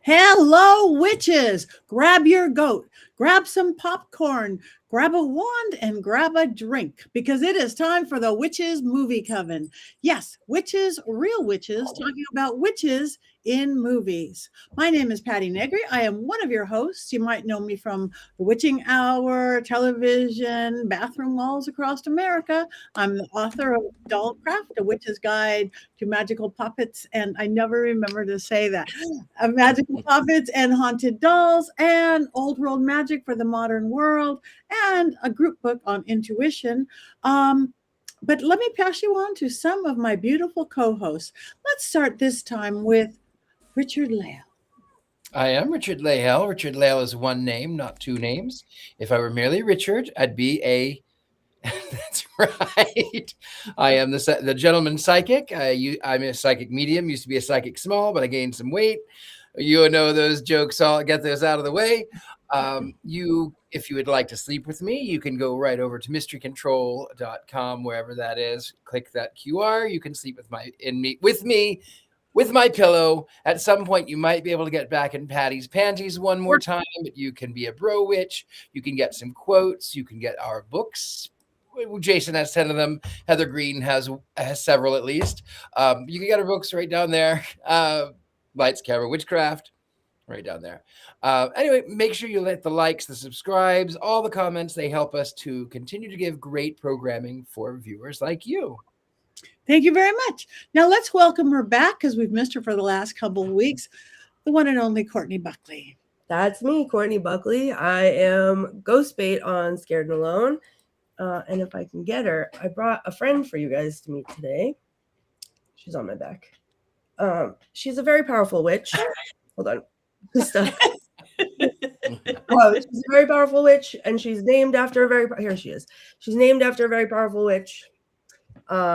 Hello, witches! Grab your goat, grab some popcorn, grab a wand, and grab a drink because it is time for the Witches Movie Coven. Yes, witches, real witches, talking about witches in movies. My name is Patti Negri. I am one of your hosts. You might know me from The Witching Hour, television, bathroom walls across America. I'm the author of Dollcraft, A Witch's Guide to Magical Puppets, and I never remember to say that. Magical Puppets and Haunted Dolls, and Old World Magic for the Modern World, and a group book on intuition. But let me pass you on to some of my beautiful co-hosts. Let's start this time with Richard-Lael. I am Richard-Lael. Richard-Lael is one name, not two names. If I were merely Richard, I'd be a. That's right. I am the gentleman psychic. I'm a psychic medium. Used to be a psychic small, but I gained some weight. You know those jokes. I'll get those out of the way. If you would like to sleep with me, you can go right over to mysterycontrol.com, wherever that is. Click that QR. You can sleep with me. With my pillow. At some point, you might be able to get back in Patty's panties one more time, but you can be a bro witch. You can get some quotes. You can get our books. Jason has 10 of them. Heather Greene has several at least. You can get our books right down there. Lights, Camera, Witchcraft, right down there. Anyway, make sure you let the likes, the subscribes, all the comments. They help us to continue to give great programming for viewers like you. Thank you very much. Now let's welcome her back because we've missed her for the last couple of weeks. The one and only Courtney Buckley. That's me, Courtney Buckley. I am ghost bait on Scared and Alone. And if I can get her, I brought a friend for you guys to meet today. She's on my back. She's a very powerful witch. Hold on. She's a very powerful witch, and she's named after here she is. She's named after a very powerful witch.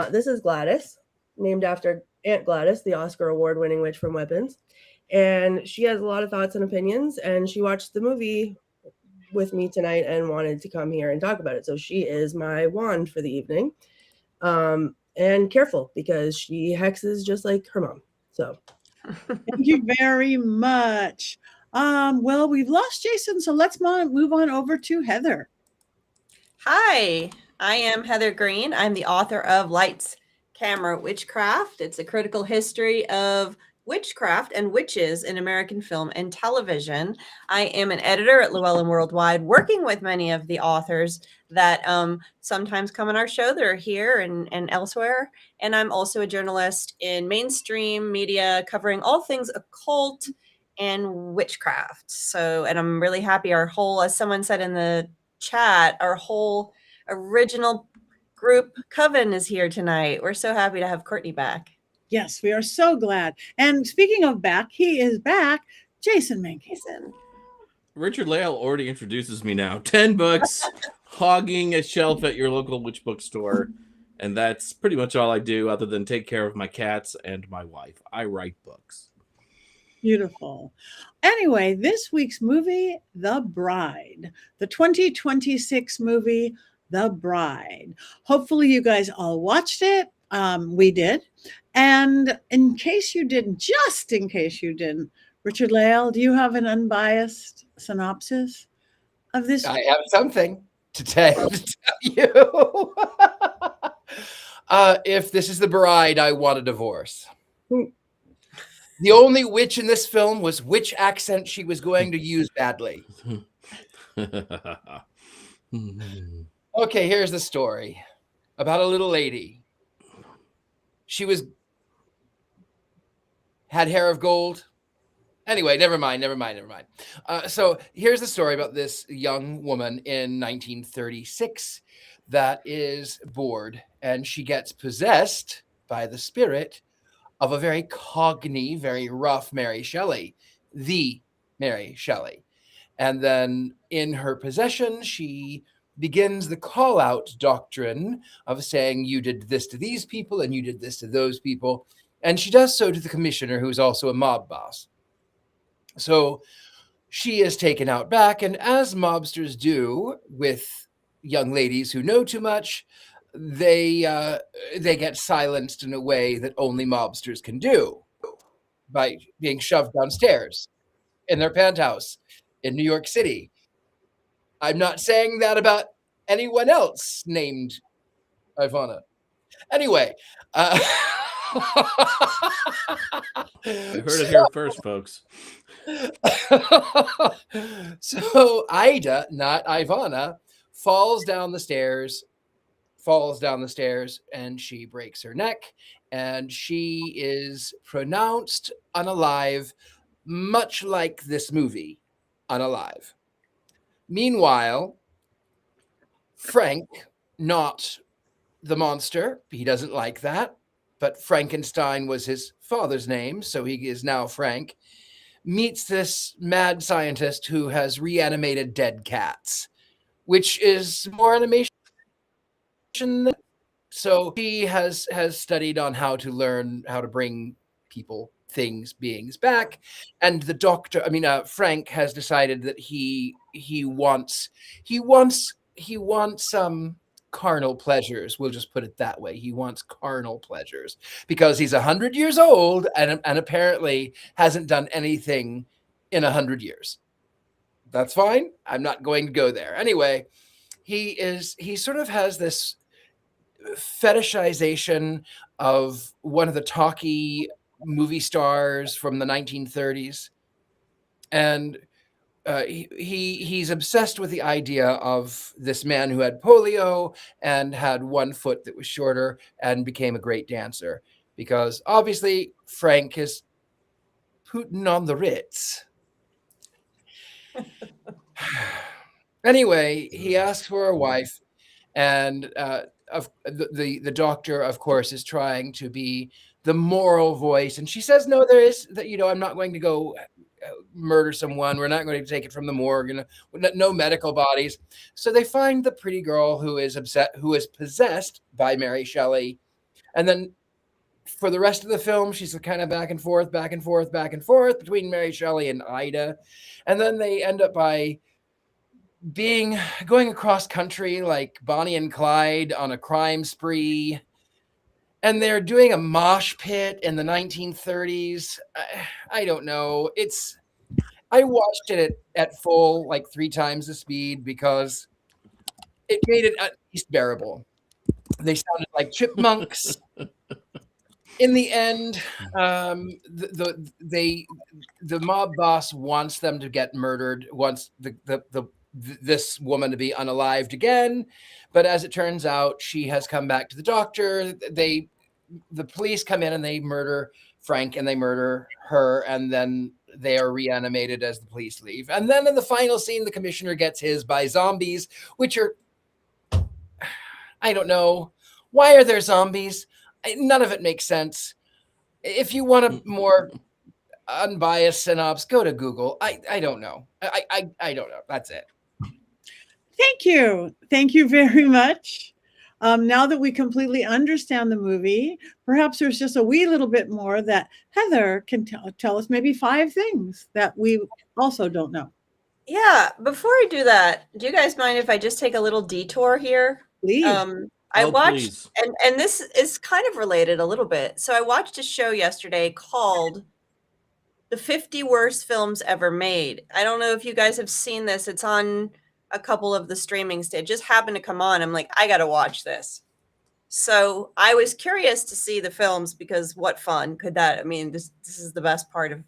This is Gladys, named after Aunt Gladys, the Oscar award-winning witch from Weapons. And she has a lot of thoughts and opinions, and she watched the movie with me tonight and wanted to come here and talk about it. So she is my wand for the evening. And careful, because she hexes just like her mom. So thank you very much. Well, we've lost Jason, so let's move on over to Heather. Hi, I am Heather Greene. I'm the author of Lights, Camera, Witchcraft. It's a critical history of witchcraft and witches in American film and television. I am an editor at Llewellyn Worldwide, working with many of the authors that sometimes come on our show that are here and elsewhere. And I'm also a journalist in mainstream media covering all things occult and witchcraft. And I'm really happy as someone said in the chat, our whole original group Coven is here tonight. We're so happy to have Courtney back. Yes, we are so glad. And speaking of back, he is back, Jason Mankey. Richard-Lael already introduces me now. 10 books, hogging a shelf at your local witch bookstore. And that's pretty much all I do other than take care of my cats and my wife. I write books. Beautiful. Anyway, this week's movie, The Bride, the 2026 movie, The Bride. Hopefully you guys all watched it. We did. And in case you didn't, Richard-Lael, do you have an unbiased synopsis of this? I have something to tell you. If this is the bride, I want a divorce. The only witch in this film was which accent she was going to use badly. Okay, here's the story about a little lady. She had hair of gold. Anyway, never mind. So here's the story about this young woman in 1936 that is bored, and she gets possessed by the spirit of a very very rough Mary Shelley, the Mary Shelley. And then in her possession, she begins the call-out doctrine of saying, you did this to these people and you did this to those people. And she does so to the commissioner, who's also a mob boss. So she is taken out back, and as mobsters do with young ladies who know too much, they get silenced in a way that only mobsters can do, by being shoved downstairs in their penthouse in New York City. I'm not saying that about anyone else named Ivana. Anyway, You heard it here first, folks. So Ida, not Ivana, falls down the stairs, and she breaks her neck, and she is pronounced unalive, much like this movie, Unalive. Meanwhile, Frank, not the monster, he doesn't like that, but Frankenstein was his father's name, so he is now Frank, meets this mad scientist who has reanimated dead cats, which is more animation. So he has studied on how to learn how to bring people, things, beings back, and the doctor, Frank has decided that he wants carnal pleasures. We'll just put it that way. He wants carnal pleasures because he's 100 years old and apparently hasn't done anything in 100 years. That's fine. I'm not going to go there. Anyway, he sort of has this fetishization of one of the talkie movie stars from the 1930s. And he's obsessed with the idea of this man who had polio and had one foot that was shorter and became a great dancer, because obviously Frank is Putin on the Ritz. Anyway, he asks for a wife, and the doctor, of course, is trying to be the moral voice, and she says, no, there is that, I'm not going to go murder someone. We're not going to take it from the morgue. No medical bodies. So they find the pretty girl who is possessed by Mary Shelley, and then for the rest of the film, she's kind of back and forth between Mary Shelley and Ida, and then they end up by going across country like Bonnie and Clyde on a crime spree. And they're doing a mosh pit in the 1930s. I don't know. I watched it at full, like 3 times the speed, because it made it at least bearable. They sounded like chipmunks. In the end, the mob boss wants them to get murdered, wants this woman to be unalived again. But as it turns out, she has come back to the doctor. The police come in and they murder Frank and they murder her, and then they are reanimated as the police leave. And then in the final scene, the commissioner gets his by zombies, which are, I don't know. Why are there zombies? None of it makes sense. If you want a more unbiased synopsis, go to Google. I don't know. I don't know. That's it. Thank you. Thank you very much. Now that we completely understand the movie, perhaps there's just a wee little bit more that Heather can tell us, maybe 5 things that we also don't know. Yeah. Before I do that, do you guys mind if I just take a little detour here? Please. I watched, and this is kind of related a little bit. So I watched a show yesterday called The 50 Worst Films Ever Made. I don't know if you guys have seen this. It's on a couple of the streaming stages. It just happened to come on. I'm like, I got to watch this. So I was curious to see the films, because what fun could that, this is the best part of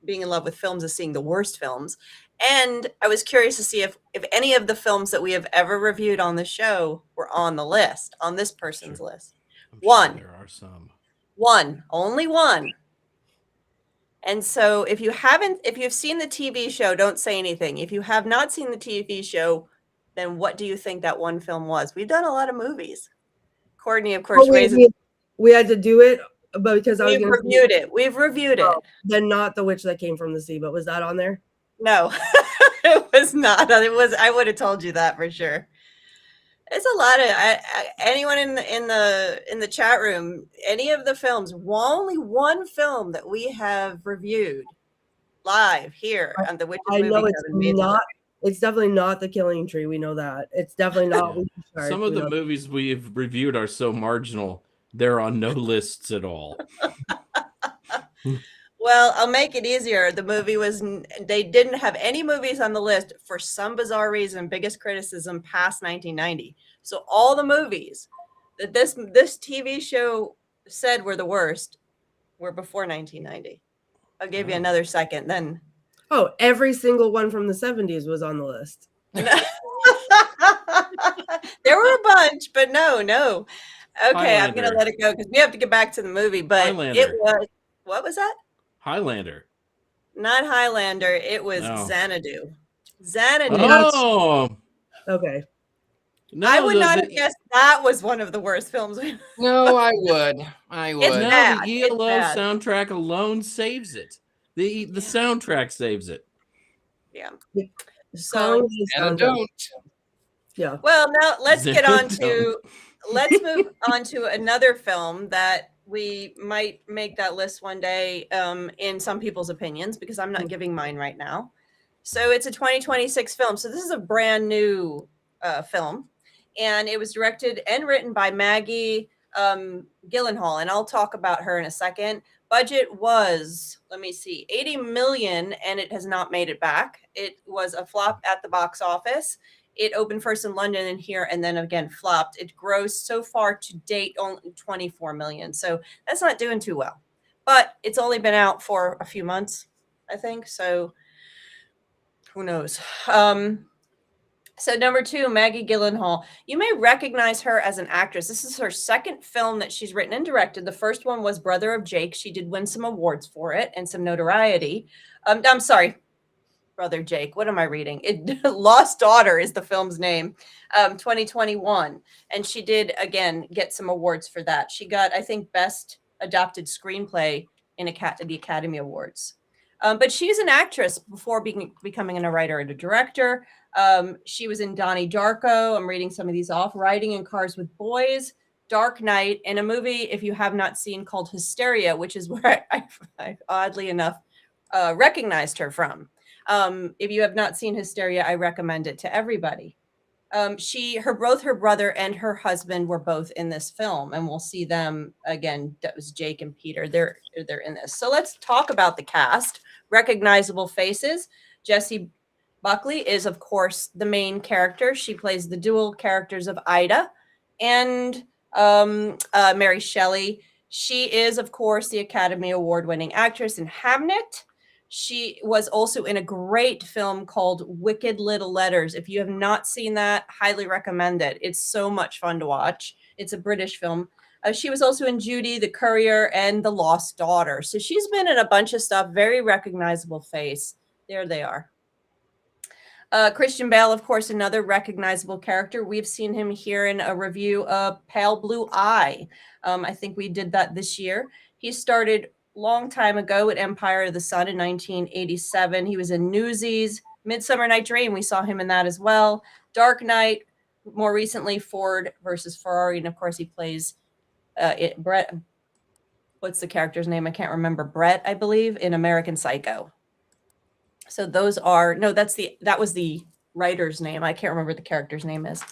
being in love with films, is seeing the worst films. And I was curious to see if any of the films that we have ever reviewed on the show were on the list, on this person's list. One. There are some. One. Only one. And so if you've seen the TV show, don't say anything. If you have not seen the TV show, then what do you think that one film was? We've done a lot of movies. Courtney, of course, we had to do it, but because we've reviewed it. We've reviewed it. Then not The Witch That Came from the Sea, but was that on there? No, it was not. I would have told you that for sure. It's a lot of anyone in the chat room. Any of the films? Only one film that we have reviewed live here on the Witches Movie. I know it's not. It's definitely not The Killing Tree. We know that. It's definitely not. Some of the movies we've reviewed are so marginal; they're on no lists at all. Well, I'll make it easier. The movie they didn't have any movies on the list for some bizarre reason, biggest criticism past 1990. So all the movies that this TV show said were the worst were before 1990. I'll give you another second then. Oh, every single one from the 70s was on the list. There were a bunch, but no. Okay, I'm going to Highlander. let it go because we have to get back to the movie, but Highlander. it was, what was that? Highlander. Not Highlander. It was No. Xanadu. Xanadu. Oh, Okay. no, I would not have guessed that was one of the worst films. No, I would. I would. It's No, bad. the It's ELO bad. soundtrack alone saves it. The soundtrack saves it. Yeah. So, So, And I don't. yeah. well, now let's get on Xanadu. to let's move on to another film that we might make that list one day in some people's opinions, because I'm not giving mine right now. So it's a 2026 film. So this is a brand new film, and it was directed and written by Maggie Gyllenhaal, and I'll talk about her in a second. Budget was, let me see, 80 million, and it has not made it back. It was a flop at the box office. It opened first in London and here, and then again flopped. It grossed so far to date only 24 million. So that's not doing too well. But it's only been out for a few months, I think. So who knows? So number 2, Maggie Gyllenhaal. You may recognize her as an actress. This is her second film that she's written and directed. The first one was Brother of Jake. She did win some awards for it and some notoriety. I'm sorry. Brother Jake. What am I reading? Lost Daughter is the film's name. 2021. And she did, again, get some awards for that. She got, I think, Best Adapted Screenplay in the Academy Awards. But she's an actress before becoming a writer and a director. She was in Donnie Darko. I'm reading some of these off. Riding in Cars with Boys, Dark Knight, and a movie, if you have not seen, called Hysteria, which is where I oddly enough, recognized her from. If you have not seen Hysteria, I recommend it to everybody. Both her brother and her husband were both in this film, and we'll see them again. That was Jake and Peter. They're in this. So let's talk about the cast. Recognizable faces. Jessie Buckley is, of course, the main character. She plays the dual characters of Ida and Mary Shelley. She is, of course, the Academy Award-winning actress in Hamnet. She was also in a great film called Wicked Little Letters. If you have not seen that, highly recommend it. It's so much fun to watch. It's a British film. She was also in Judy, The Courier, and The Lost Daughter. So she's been in a bunch of stuff. Very recognizable face. There they are. Christian Bale, of course, another recognizable character. We've seen him here in a review of Pale Blue Eye. I think we did that this year. He started long time ago at Empire of the Sun in 1987. He was in Newsies, Midsummer Night Dream. We saw him in that as well. Dark Knight, more recently Ford versus Ferrari, and of course he plays Brett. What's the character's name? I can't remember. Brett, I believe, in American Psycho. So those are that was the writer's name. I can't remember what the character's name is.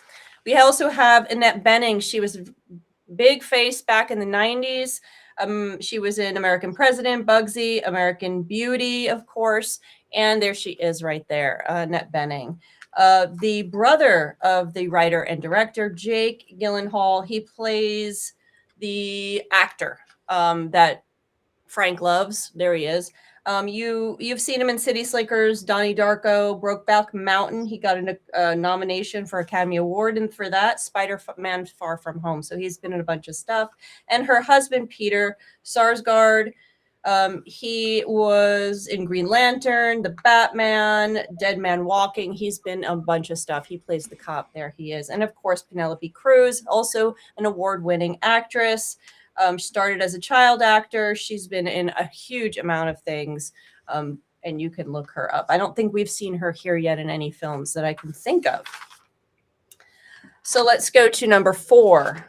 We also have Annette Bening. She was a big face back in the 90s. She was in American President, Bugsy, American Beauty, of course, and there she is right there, Annette Bening. The brother of the writer and director, Jake Gyllenhaal, he plays the actor that Frank loves. There he is. You've seen him in City Slickers, Donnie Darko, Brokeback Mountain. He got a nomination for Academy Award and for that, Spider-Man Far From Home. So he's been in a bunch of stuff. And her husband, Peter Sarsgaard, he was in Green Lantern, The Batman, Dead Man Walking. He's been a bunch of stuff. He plays the cop. There he is. And of course, Penelope Cruz, also an award-winning actress. Started as a child actor. She's been in a huge amount of things, and you can look her up. I don't think we've seen her here yet in any films that I can think of. So let's go to number 4.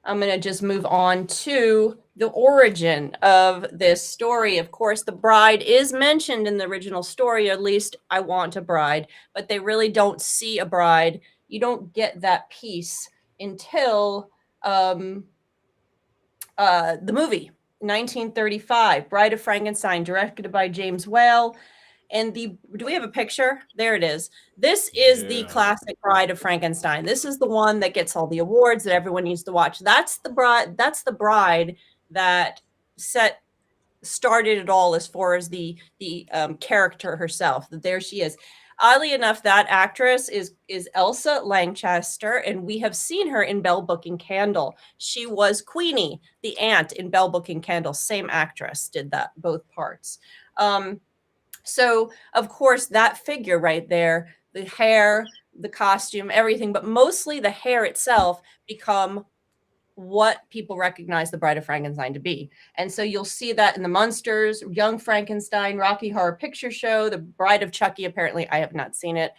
I'm going to just move on to the origin of this story. Of course, the bride is mentioned in the original story, or at least I want a bride, but they really don't see a bride. You don't get that piece until the movie. 1935, Bride of Frankenstein, directed by James Whale. And do we have a picture? There it is. This is the classic Bride of Frankenstein. This is the one that gets all the awards that everyone needs to watch. That's the bride. That's the bride that started it all as far as the character herself. That there she is. Oddly enough, that actress is Elsa Lanchester, and we have seen her in Bell Book and Candle. She was Queenie, the aunt in Bell Book and Candle. Same actress did that, both parts. So, of course, that figure right there, the hair, the costume, everything, but mostly the hair itself become what people recognize the Bride of Frankenstein to be. And so you'll see that in the Munsters, Young Frankenstein, Rocky Horror Picture Show, the Bride of Chucky. Apparently, I have not seen it.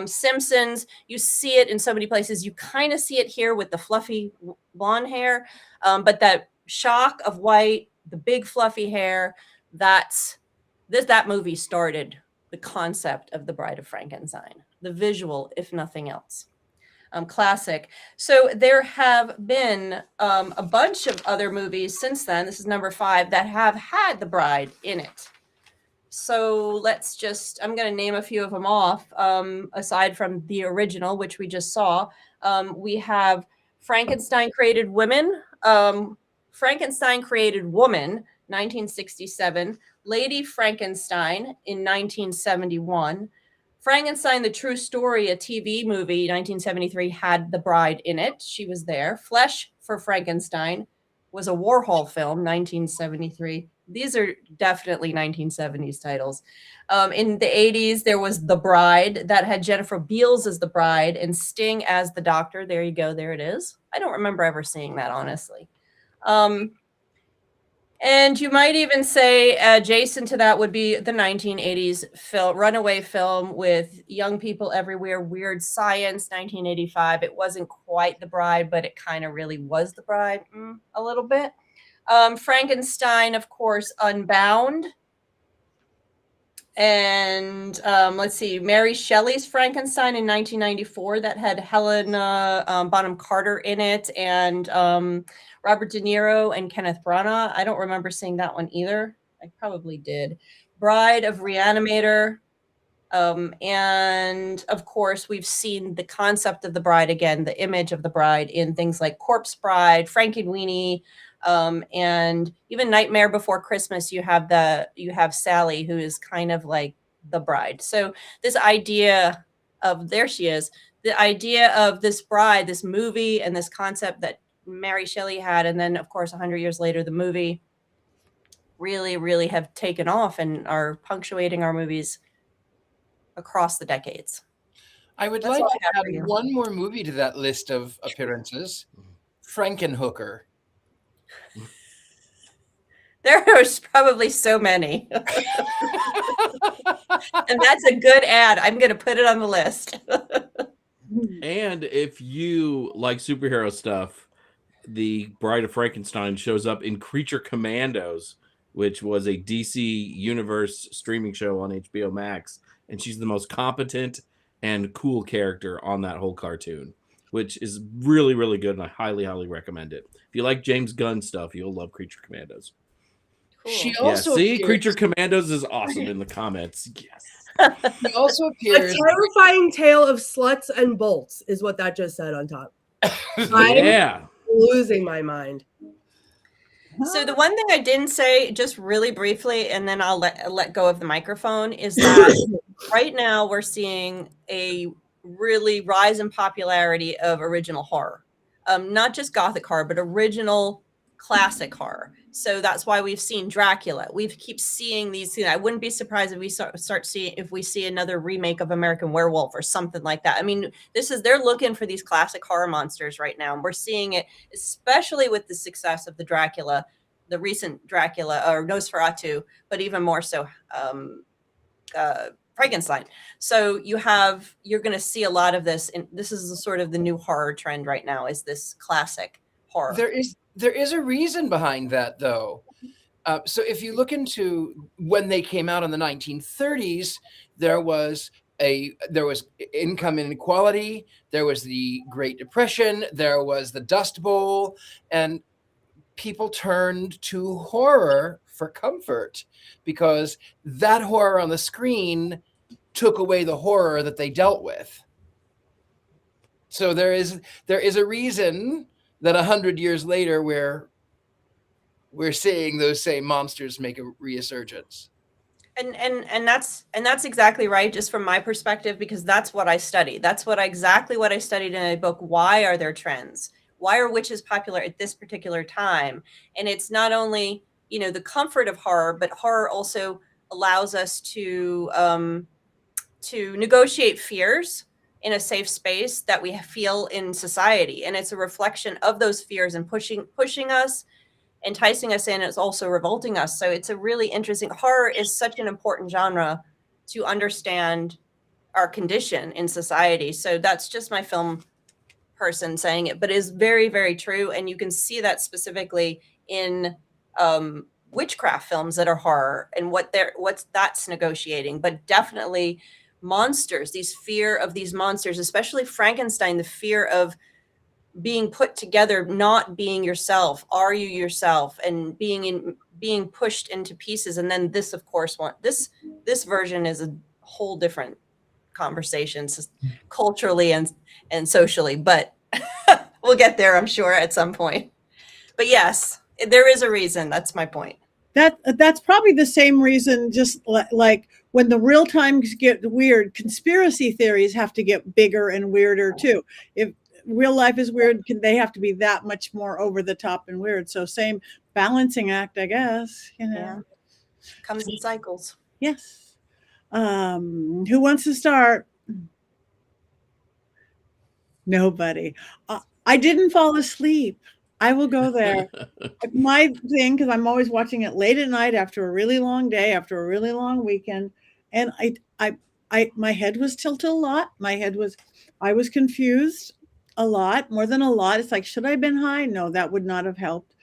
Simpsons, you see it in so many places. You kind of see it here with the fluffy blonde hair, but that shock of white, the big fluffy hair, that movie started the concept of the Bride of Frankenstein, the visual, if nothing else. Classic. So there have been a bunch of other movies since then. This is number 5 that have had the bride in it. So I'm going to name a few of them off. Aside from the original, which we just saw, we have Frankenstein Created Women, Frankenstein Created Woman, 1967, Lady Frankenstein in 1971. Frankenstein, The True Story, a TV movie, 1973, had the bride in it. She was there. Flesh for Frankenstein was a Warhol film, 1973. These are definitely 1970s titles. In the 80s, there was The Bride that had Jennifer Beals as the bride and Sting as the doctor. There you go. There it is. I don't remember ever seeing that, honestly. And you might even say adjacent to that would be the 1980s runaway film with young people everywhere, Weird Science, 1985. It wasn't quite The Bride, but it kind of really was The Bride a little bit. Frankenstein, of course, Unbound. And let's see, Mary Shelley's Frankenstein in 1994 that had Helena Bonham Carter in it and Robert De Niro and Kenneth Branagh. I don't remember seeing that one either. I probably did. Bride of Reanimator. And of course, we've seen the concept of the bride again, the image of the bride in things like Corpse Bride, Frankenweenie, and even Nightmare Before Christmas. You have Sally, who is kind of like the bride. So this idea of, there she is, the idea of this bride, this movie, and this concept that Mary Shelley had, and then of course 100 years later the movie, really, really have taken off and are punctuating our movies across the decades. I would That's like all to I have for add you. one more movie to that list of appearances. Frankenhooker. There's probably so many. And that's a good ad. I'm going to put it on the list. And if you like superhero stuff, the Bride of Frankenstein shows up in Creature Commandos, which was a DC Universe streaming show on HBO Max. And she's the most competent and cool character on that whole cartoon, which is really, really good. And I highly, highly recommend it. If you like James Gunn stuff, you'll love Creature Commandos. Cool. She Yeah, also see, appears, Creature Commandos is awesome in the comments. Yes. she also A appears. terrifying tale of sluts and bolts is what that just said on top. I'm Yeah. losing my mind. So the one thing I didn't say, just really briefly, and then I'll let go of the microphone, is that right now we're seeing a really rise in popularity of original horror. Not just gothic horror, but original classic horror. So that's why we've seen Dracula. We keep seeing these. I wouldn't be surprised if we start seeing, if we see another remake of American Werewolf or something like that. I mean, they're looking for these classic horror monsters right now, and we're seeing it, especially with the success of the Dracula, the recent Dracula or Nosferatu, but even more so Frankenstein. So you're going to see a lot of this, and this is sort of the new horror trend right now, is this classic horror. There is a reason behind that, though. So if you look into when they came out in the 1930s, there was income inequality, there was the Great Depression, there was the Dust Bowl, and people turned to horror for comfort because that horror on the screen took away the horror that they dealt with. So there is a reason that 100 years later we're seeing those same monsters make a resurgence. And that's exactly right, just from my perspective, because that's what I study. That's exactly what I studied in a book. Why are there trends? Why are witches popular at this particular time? And it's not only, the comfort of horror, but horror also allows us to negotiate fears in a safe space that we feel in society. And it's a reflection of those fears and pushing us, enticing us in. It's also revolting us. So it's a really interesting, horror is such an important genre to understand our condition in society. So that's just my film person saying it, but is very, very true. And you can see that specifically in witchcraft films that are horror and what's that's negotiating, but definitely monsters, these fear of these monsters, especially Frankenstein, the fear of being put together, not being yourself. Are you yourself? And being pushed into pieces. And then this, of course, this version is a whole different conversation culturally and socially, but we'll get there, I'm sure, at some point. But yes, there is a reason. That's my point. That's probably the same reason, just like when the real times get weird, conspiracy theories have to get bigger and weirder too. If real life is weird, they have to be that much more over the top and weird. So same balancing act, I guess. Yeah. Comes in cycles. Yes. Who wants to start? Nobody. I didn't fall asleep. I will go there. My thing, because I'm always watching it late at night after a really long day, after a really long weekend, and my head was tilted a lot. I was confused a lot, more than a lot. It's like, should I have been high? No, that would not have helped.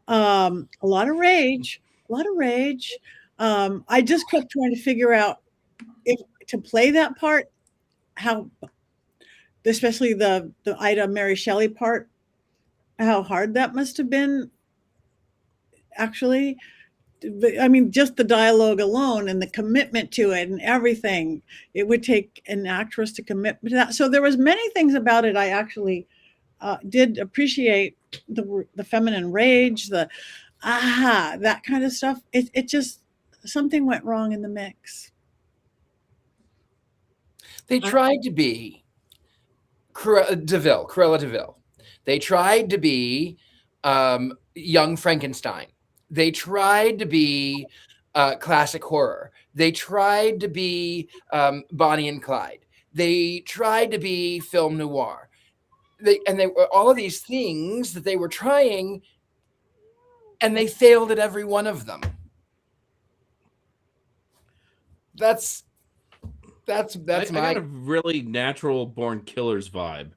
A lot of rage. I just kept trying to figure out if to play that part, how, especially the Ida Mary Shelley part, how hard that must have been. Actually, I mean, just the dialogue alone and the commitment to it and everything, it would take an actress to commit to that. So there was many things about it I actually did appreciate, the feminine rage, that kind of stuff. It just, something went wrong in the mix. They tried to be Cruella DeVille. They tried to be young Frankenstein. They tried to be classic horror. They tried to be Bonnie and Clyde. They tried to be film noir. They were all of these things that they were trying, and they failed at every one of them. That's I got a really natural born killers vibe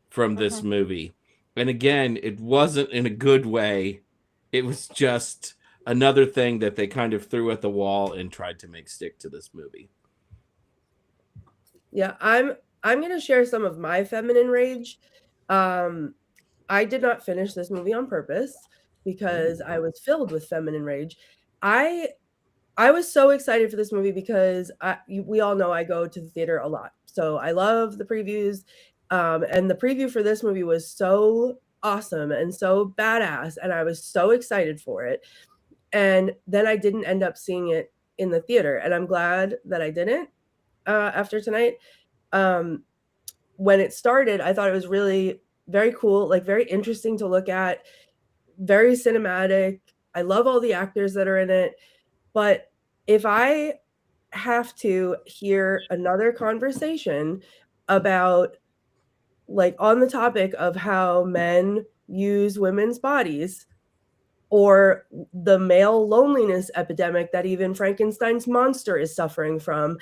from this movie. And again, it wasn't in a good way. It was just another thing that they kind of threw at the wall and tried to make stick to this movie. Yeah, I'm going to share some of my feminine rage. I did not finish this movie on purpose because I was filled with feminine rage. I was so excited for this movie because we all know I go to the theater a lot. So I love the previews. And the preview for this movie was so awesome and so badass. And I was so excited for it. And then I didn't end up seeing it in the theater. And I'm glad that I didn't after tonight. When it started, I thought it was really very cool, like very interesting to look at, very cinematic. I love all the actors that are in it. But if I have to hear another conversation about, like, on the topic of how men use women's bodies, or the male loneliness epidemic that even Frankenstein's monster is suffering from,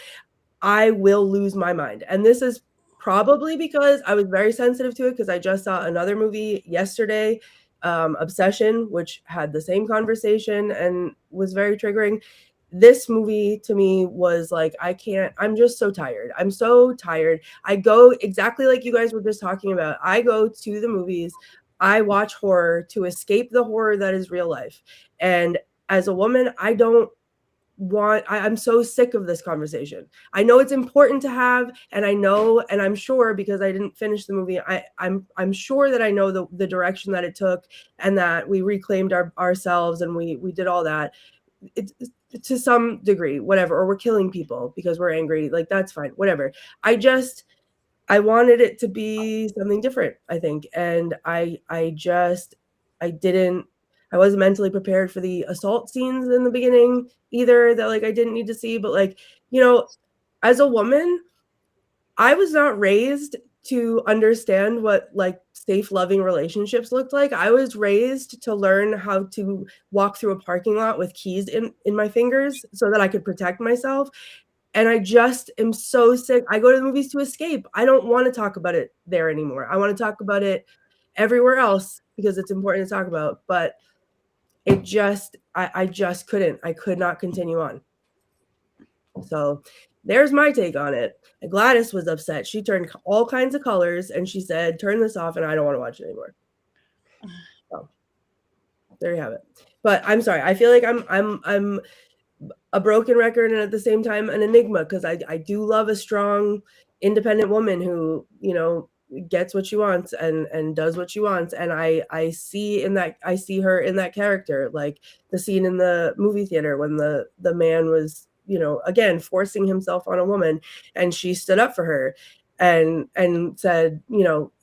I will lose my mind. And this is probably because I was very sensitive to it, because I just saw another movie yesterday, Obsession, which had the same conversation and was very triggering. This movie to me was like, I'm just so tired. I'm so tired. I go exactly like you guys were just talking about. I go to the movies I watch horror to escape the horror that is real life. And as a woman, I'm so sick of this conversation. I know it's important to have, and I'm sure, because I didn't finish the movie, I'm sure that I know the direction that it took, and that we reclaimed ourselves, and we did all that. It's to some degree, whatever, or we're killing people because we're angry. Like, that's fine, whatever. I wanted it to be something different, I think. And I wasn't mentally prepared for the assault scenes in the beginning either, that like I didn't need to see. But like, as a woman, I was not raised to understand what like safe, loving relationships looked like. I was raised to learn how to walk through a parking lot with keys in my fingers so that I could protect myself. And I just am so sick. I go to the movies to escape. I don't want to talk about it there anymore. I want to talk about it everywhere else because it's important to talk about. But I just couldn't. I could not continue on. So there's my take on it. Gladys was upset. She turned all kinds of colors and she said, "Turn this off," and I don't want to watch it anymore. So there you have it. But I'm sorry. I feel like I'm a broken record and at the same time an enigma, because I do love a strong, independent woman who, gets what she wants and does what she wants. And I see her in that character, like the scene in the movie theater when the man was, again, forcing himself on a woman, and she stood up for her and said,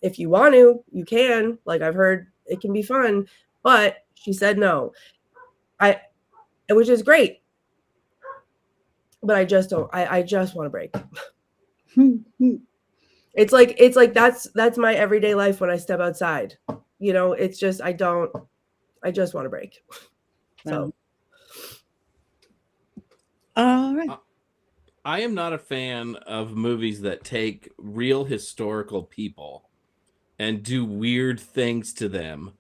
if you want to, you can. Like, I've heard it can be fun, but she said no. Which is great. But I just don't. I just want to break. It's like that's my everyday life when I step outside. It's just I just want to break. So, all right. I am not a fan of movies that take real historical people and do weird things to them,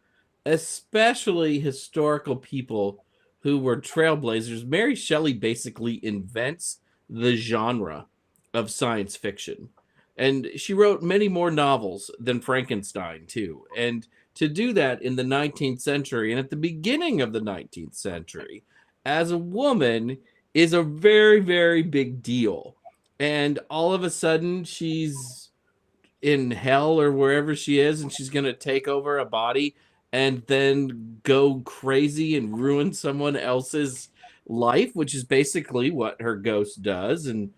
especially historical people who were trailblazers. Mary Shelley basically invents the genre of science fiction. And she wrote many more novels than Frankenstein, too. And to do that in the 19th century and at the beginning of the 19th century as a woman is a very, very big deal. And all of a sudden she's in hell or wherever she is, and she's going to take over a body and then go crazy and ruin someone else's life, which is basically what her ghost does. And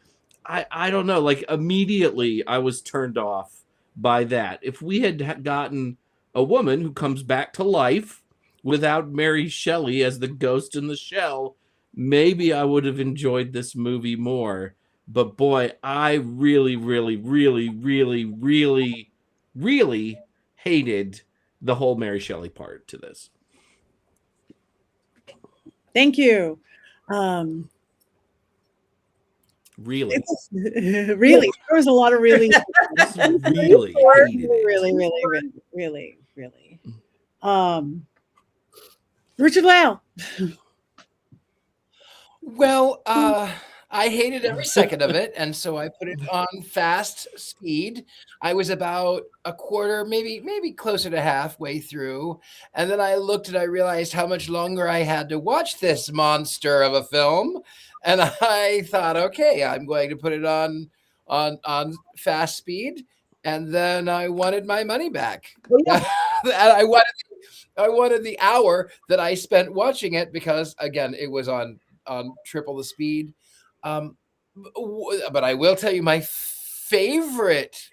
I don't know, like immediately I was turned off by that. If we had gotten a woman who comes back to life without Mary Shelley as the ghost in the shell, maybe I would have enjoyed this movie more. But boy, I really, really, really, really, really, really hated the whole Mary Shelley part to this. Thank you. Really, really, there was a lot of really, really, really. Richard-Lael. Well, I hated every second of it, and so I put it on fast speed. I was about a quarter, maybe closer to halfway through, and then I looked and I realized how much longer I had to watch this monster of a film, and I thought, okay, I'm going to put it on fast speed, and then I wanted my money back. And I wanted the hour that I spent watching it, because again, it was on triple the speed. But I will tell you my favorite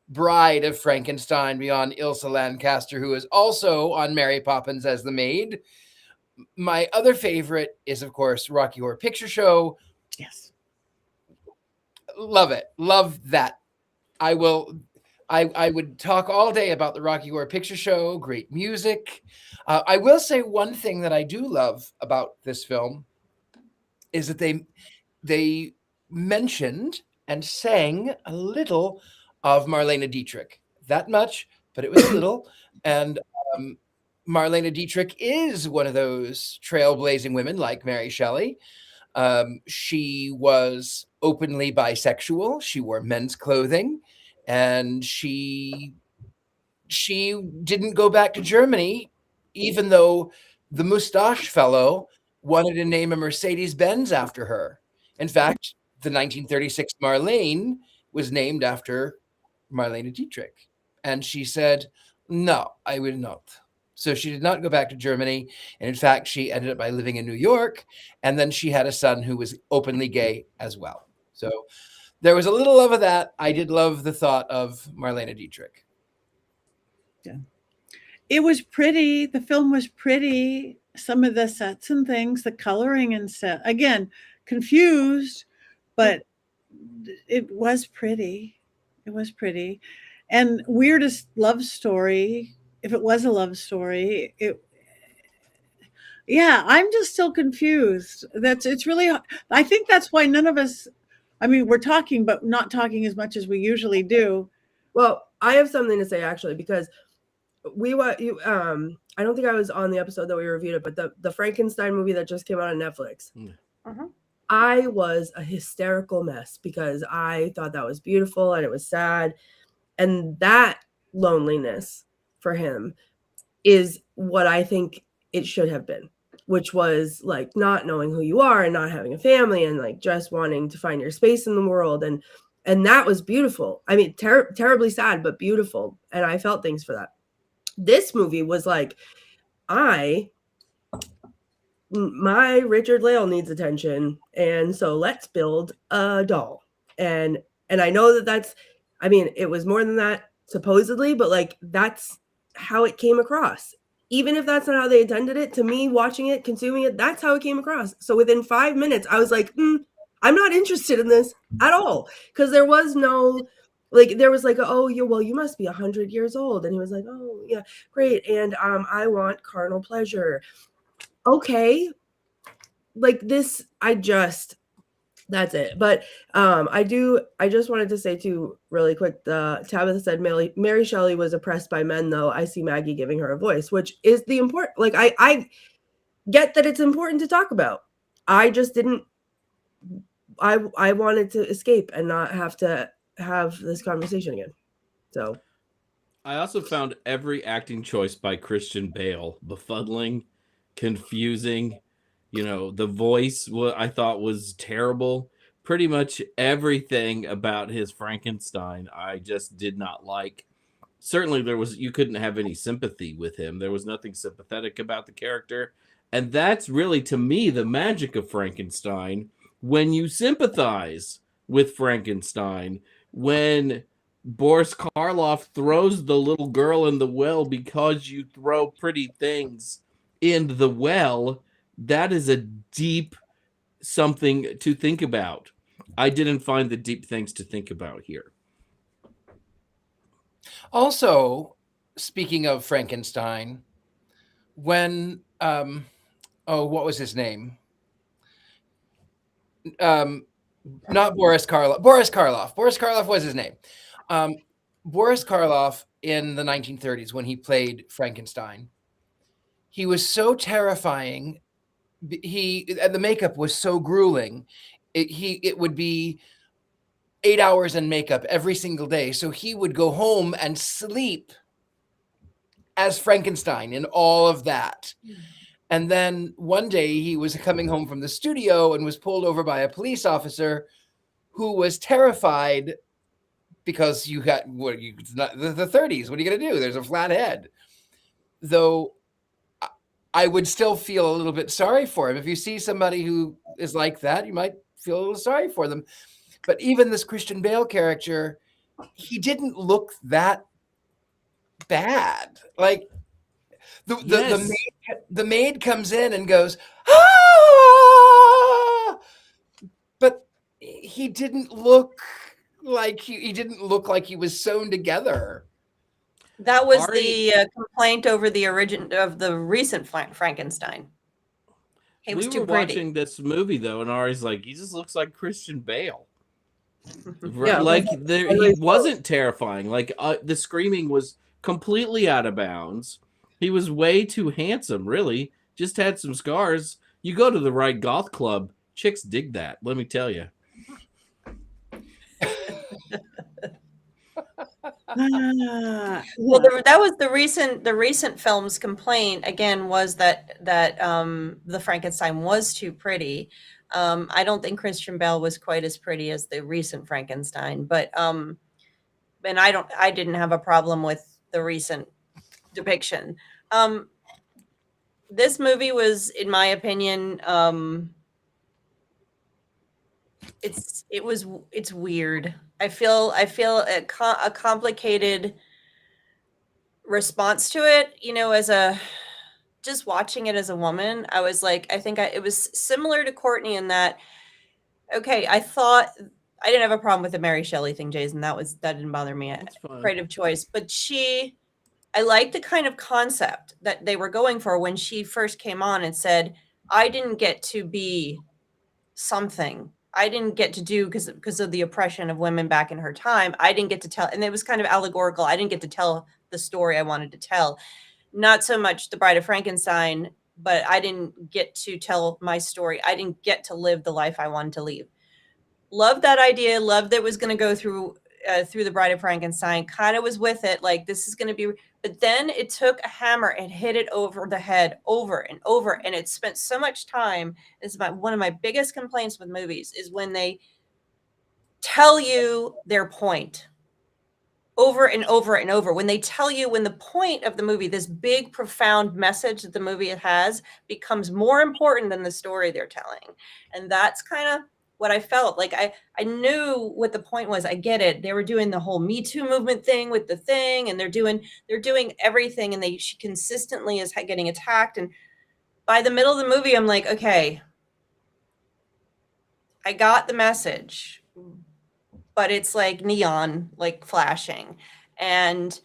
Bride of Frankenstein, beyond Ilsa Lancaster, who is also on Mary Poppins as the maid. My other favorite is, of course, Rocky Horror Picture Show. Yes. Love it. Love that. I would talk all day about the Rocky Horror Picture Show. Great music. I will say one thing that I do love about this film is that they mentioned and sang a little of Marlene Dietrich. That much, but it was a little. And Marlene Dietrich is one of those trailblazing women like Mary Shelley. She was openly bisexual. She wore men's clothing, and she she didn't go back to Germany, even though the mustache fellow wanted to name a Mercedes-Benz after her. In fact, the 1936 Marlene was named after Marlene Dietrich. And she said, no, I will not. So she did not go back to Germany. And in fact, she ended up by living in New York. And then she had a son who was openly gay as well. So there was a little love of that. I did love the thought of Marlene Dietrich. Yeah. It was pretty. The film was pretty. Some of the sets and things, the coloring and set. Again, confused, but it was pretty. It was pretty. And weirdest love story, if it was a love story, yeah, I'm just still confused. It's really, I think that's why none of us, I mean, we're talking, but not talking as much as we usually do. Well, I have something to say actually, because I don't think I was on the episode that we reviewed it, but the Frankenstein movie that just came out on Netflix. I was a hysterical mess because I thought that was beautiful and it was sad. And that loneliness for him is what I think it should have been, which was like not knowing who you are and not having a family and like just wanting to find your space in the world. And that was beautiful. I mean, terribly sad, but beautiful. And I felt things for that. This movie was like, my Richard-Lael needs attention. And so let's build a doll. And I know that's, I mean, it was more than that supposedly, but like, that's how it came across. Even if that's not how they intended it, to me, watching it, consuming it, that's how it came across. So within 5 minutes, I was like, I'm not interested in this at all. Because there was no, like, there was like, oh, you must be 100 years old. And he was like, oh, yeah, great. And I want carnal pleasure. Okay. Like this, that's it. But I just wanted to say too, really quick, Tabitha said Mary Shelley was oppressed by men, though. I see Maggie giving her a voice, which is the important, like, I get that it's important to talk about. I just didn't, I wanted to escape and not have to have this conversation again. So I also found every acting choice by Christian Bale befuddling, confusing. You know, the voice I thought was terrible. Pretty much everything about his Frankenstein I just did not like. Certainly you couldn't have any sympathy with him. There was nothing sympathetic about the character. And that's really, to me, the magic of Frankenstein. When you sympathize with Frankenstein, when Boris Karloff throws the little girl in the well because you throw pretty things in the well, that is a deep something to think about. I didn't find the deep things to think about here. Also, speaking of Frankenstein, when what was his name? Not Boris Karloff. Boris Karloff. Boris Karloff was his name. Boris Karloff in the 1930s, when he played Frankenstein, he was so terrifying. And the makeup was so grueling. It would be 8 hours in makeup every single day. So he would go home and sleep as Frankenstein in all of that. And then one day he was coming home from the studio and was pulled over by a police officer who was terrified because it's not the 30s. What are you going to do? There's a flat head. Though I would still feel a little bit sorry for him. If you see somebody who is like that, you might feel a little sorry for them. But even this Christian Bale character, he didn't look that bad. Like the maid comes in and goes, ah! But he didn't look like he was sewn together. That was the complaint over the recent Frankenstein. He was too pretty. Watching this movie though, and Ari's like, he just looks like Christian Bale. Yeah, like he wasn't terrifying. Like the screaming was completely out of bounds. He was way too handsome. Really, just had some scars. You go to the right goth club, chicks dig that. Let me tell you. Well, that was the recent film's complaint again, was that the Frankenstein was too pretty. I don't think Christian Bale was quite as pretty as the recent Frankenstein, but and I didn't have a problem with the recent depiction. This movie was, in my opinion, it's weird. I feel a complicated response to it, just watching it as a woman. I was like, it was similar to Courtney in that, okay, I thought I didn't have a problem with the Mary Shelley thing, Jason. That didn't bother me. Creative choice. But I liked the kind of concept that they were going for when she first came on and said, I didn't get to be something. I didn't get to do because of the oppression of women back in her time. I didn't get to tell, and it was kind of allegorical. I didn't get to tell the story I wanted to tell. Not so much the Bride of Frankenstein, but I didn't get to tell my story. I didn't get to live the life I wanted to live. Loved that idea. Loved that it was going to go through the Bride of Frankenstein. Kind of was with it, like this is going to be. But then it took a hammer and hit it over the head over and over, and it spent so much time. It's one of my biggest complaints with movies is when they tell you their point over and over and over. When they tell you, when the point of the movie, this big, profound message that the movie has, becomes more important than the story they're telling. And that's kind of what I felt like. I knew what the point was. I get it. They were doing the whole Me Too movement thing with the thing, and they're doing everything, and she consistently is getting attacked. And by the middle of the movie, I'm like, okay, I got the message, but it's like neon, like flashing. And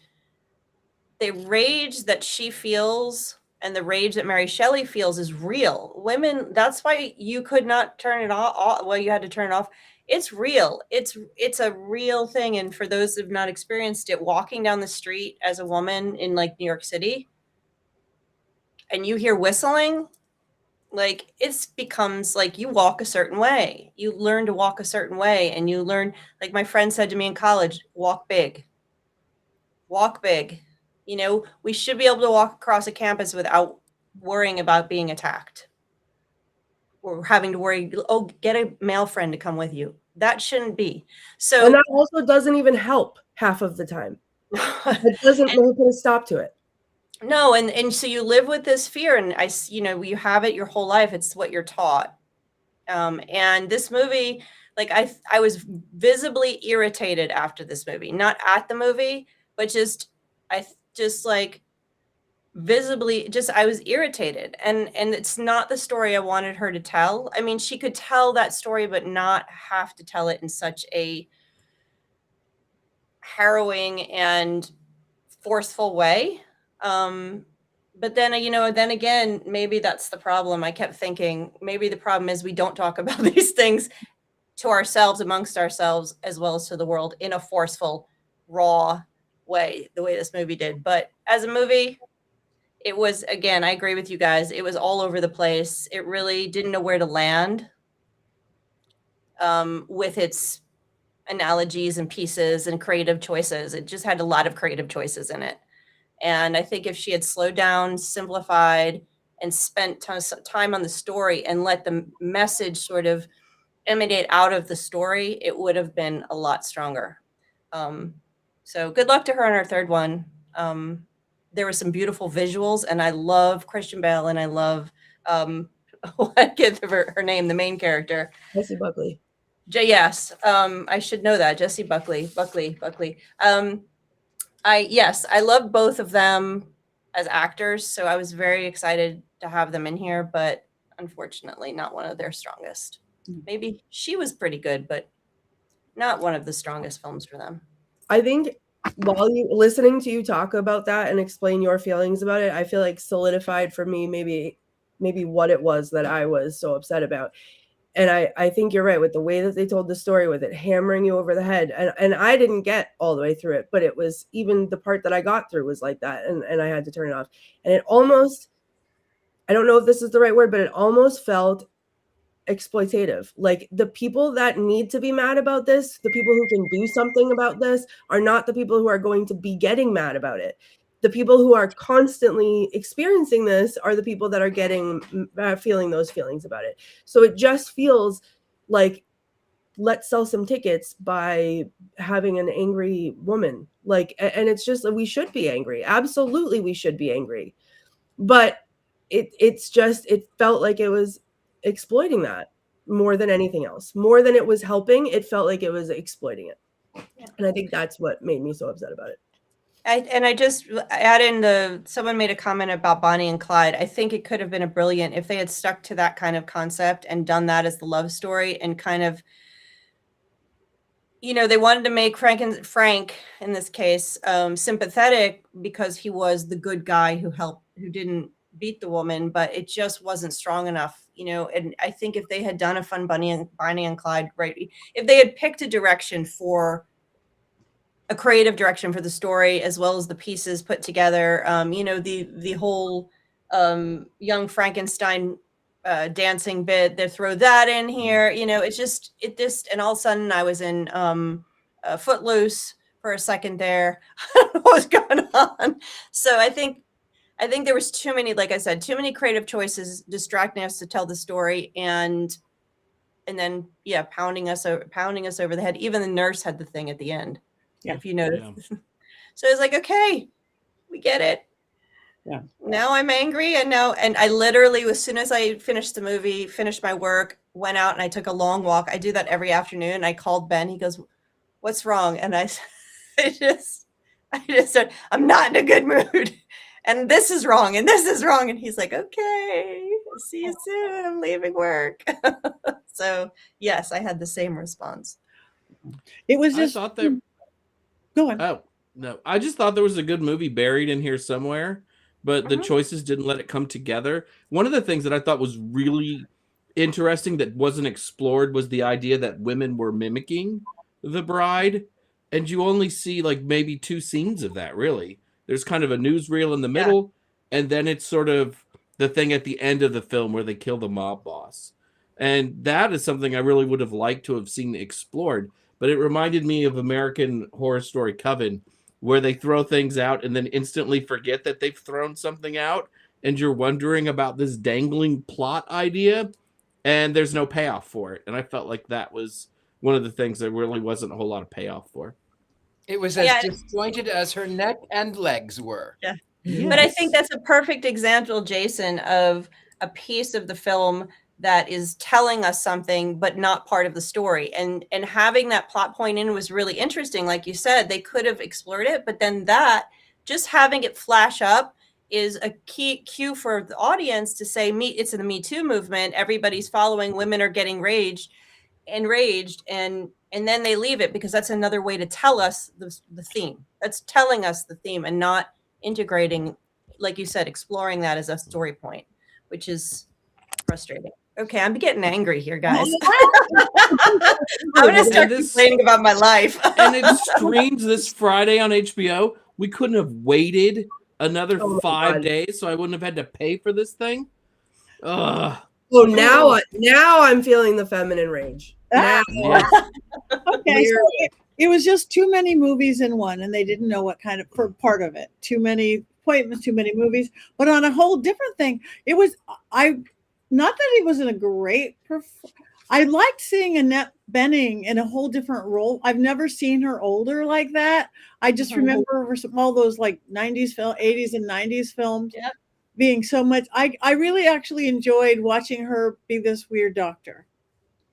the rage that she feels and the rage that Mary Shelley feels is real. Women, that's why you could not turn it off. Well, you had to turn it off. It's real. It's a real thing. And for those who have not experienced it, walking down the street as a woman in like New York City, and you hear whistling, like it becomes like you walk a certain way. You learn to walk a certain way, and you learn, like my friend said to me in college, walk big. Walk big. We should be able to walk across a campus without worrying about being attacked or having to worry, get a male friend to come with you. That shouldn't be. So, and that also doesn't even help half of the time. It doesn't put a stop to it. No, and so you live with this fear, and you have it your whole life. It's what you're taught. And this movie, like I was visibly irritated after this movie, not at the movie, but visibly, I was irritated, and it's not the story I wanted her to tell. I mean, she could tell that story, but not have to tell it in such a harrowing and forceful way. But then, then again, maybe that's the problem. I kept thinking maybe the problem is we don't talk about these things to ourselves, amongst ourselves, as well as to the world in a forceful, raw way, the way this movie did. But as a movie, it was, again, I agree with you guys. It was all over the place. It really didn't know where to land with its analogies and pieces and creative choices. It just had a lot of creative choices in it. And I think if she had slowed down, simplified, and spent time on the story and let the message sort of emanate out of the story, it would have been a lot stronger. So good luck to her on her third one. There were some beautiful visuals, and I love Christian Bale, and I love I get her name, the main character, Jessie Buckley. Yes, I should know that, Jessie Buckley. I love both of them as actors, so I was very excited to have them in here, but unfortunately not one of their strongest. Maybe she was pretty good, but not one of the strongest films for them. I think while listening to you talk about that and explain your feelings about it, I feel like solidified for me maybe what it was that I was so upset about. And I think you're right with the way that they told the story, with it hammering you over the head. And I didn't get all the way through it, but it was, even the part that I got through was like that. And I had to turn it off. And it almost, I don't know if this is the right word, but it almost felt exploitative. Like the people that need to be mad about this, the people who can do something about this, are not the people who are going to be getting mad about it. The people who are constantly experiencing this are the people that are getting feeling those feelings about it. So it just feels like, let's sell some tickets by having an angry woman. Like, and it's just, we should be angry. Absolutely, we should be angry. But it felt like it was exploiting that more than anything else. More than it was helping, it felt like it was exploiting it. Yeah. And I think that's what made me so upset about it. I just add in someone made a comment about Bonnie and Clyde. I think it could have been a brilliant if they had stuck to that kind of concept and done that as the love story, and kind of, they wanted to make Frank in this case sympathetic because he was the good guy who didn't beat the woman, but it just wasn't strong enough, and I think if they had done a fun Bonnie and Clyde, right, if they had picked a creative direction for the story, as well as the pieces put together, the whole young Frankenstein dancing bit, they throw that in here, and all of a sudden I was in Footloose for a second there. I don't know what was going on. So I think there was too many, like I said, too many creative choices distracting us to tell the story, and then pounding us over the head. Even the nurse had the thing at the end. Yeah. If you notice. Yeah. So it's like, okay, we get it. Yeah. Now I'm angry, and I literally, as soon as I finished the movie, finished my work, went out and I took a long walk. I do that every afternoon. I called Ben. He goes, "What's wrong?" And I just said, "I'm not in a good mood, and this is wrong, and this is wrong." And he's like, "Okay, see you soon. I'm leaving work." So yes, I had the same response. It was just. Go on. Oh, no. I just thought there was a good movie buried in here somewhere, but the choices didn't let it come together. One of the things that I thought was really interesting that wasn't explored was the idea that women were mimicking the bride, and you only see like maybe 2 scenes of that, really. There's kind of a newsreel in the middle, and then it's sort of the thing at the end of the film where they kill the mob boss. And that is something I really would have liked to have seen explored. But it reminded me of American Horror Story Coven, where they throw things out and then instantly forget that they've thrown something out, and you're wondering about this dangling plot idea, and there's no payoff for it. And I felt like that was one of the things there really wasn't a whole lot of payoff for. It was as disjointed as her neck and legs were. Yeah. Yes. But I think that's a perfect example, Jason, of a piece of the film that is telling us something, but not part of the story. And having that plot point in was really interesting. Like you said, they could have explored it, but then just having it flash up is a key cue for the audience to say, it's in the Me Too movement. Everybody's following, women are getting enraged, and then they leave it because that's another way to tell us the theme. That's telling us the theme and not integrating, like you said, exploring that as a story point, which is frustrating. Okay, I'm getting angry here, guys. I'm going to start complaining about my life. And it streams this Friday on HBO. We couldn't have waited another 5 days, so I wouldn't have had to pay for this thing. Ugh. Oh, now I'm feeling the feminine rage. Now. Okay, so it was just too many movies in one, and they didn't know what kind of, for part of it. Too many appointments, too many movies. But on a whole different thing, it was, not that he wasn't a great I liked seeing Annette Bening in a whole different role. I've never seen her older like that. I just remember all those like 80s and 90s films being so much. I really actually enjoyed watching her be this weird doctor.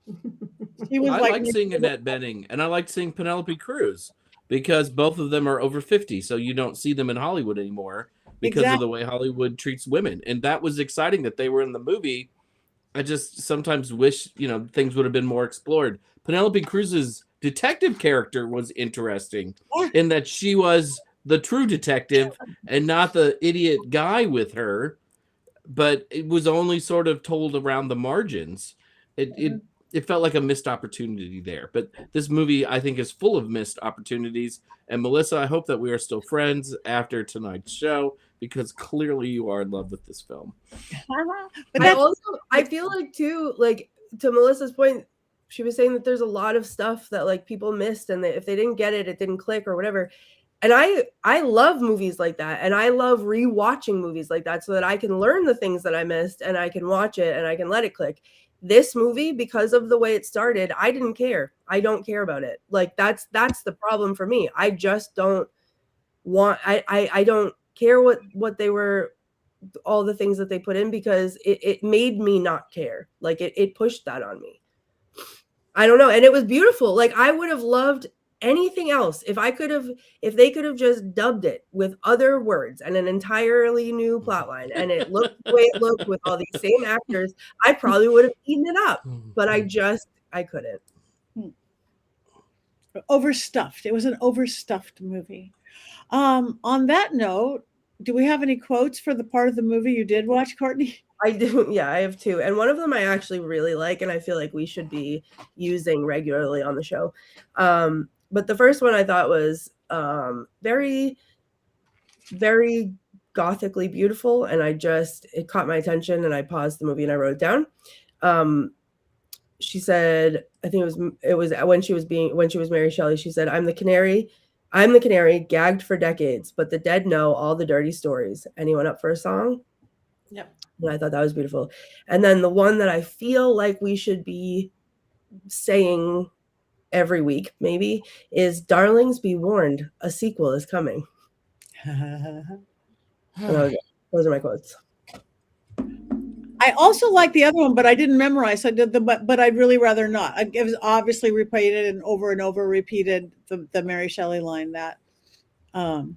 I like seeing Annette Bening, and I liked seeing Penelope Cruz, because both of them are over 50, so you don't see them in Hollywood anymore because of the way Hollywood treats women. And that was exciting that they were in the movie. I just sometimes wish, things would have been more explored. Penelope Cruz's detective character was interesting in that she was the true detective and not the idiot guy with her, but it was only sort of told around the margins. It felt like a missed opportunity there. But this movie, I think, is full of missed opportunities. And Melissa, I hope that we are still friends after tonight's show, because clearly you are in love with this film. But I feel like too, like to Melissa's point, she was saying that there's a lot of stuff that like people missed, and that if they didn't get it, it didn't click or whatever. And I love movies like that, and I love rewatching movies like that so that I can learn the things that I missed, and I can watch it and I can let it click. This movie, because of the way it started, I didn't care. I don't care about it. Like that's the problem for me. I just don't want. I don't care what they were, all the things that they put in, because it made me not care. Like it pushed that on me. I don't know, and it was beautiful. Like I would have loved anything else if they could have just dubbed it with other words and an entirely new plotline, and it looked the way it looked with all these same actors. I probably would have eaten it up, but I couldn't. Overstuffed. It was an overstuffed movie. On that note, do we have any quotes for the part of the movie you did watch, Courtney? I do. Yeah, I have two. And one of them I actually really like, and I feel like we should be using regularly on the show. But the first one I thought was very, very gothically beautiful. And it caught my attention, and I paused the movie and I wrote it down. She said, I think it was when she was Mary Shelley, she said, I'm the canary, gagged for decades, but the dead know all the dirty stories. Anyone up for a song? Yep. And I thought that was beautiful. And then the one that I feel like we should be saying every week maybe is Darlings Be Warned, a sequel is coming. Those are my quotes. I also like the other one, but I didn't memorize. So I did but I'd really rather not. It was obviously repeated and over repeated the Mary Shelley line that it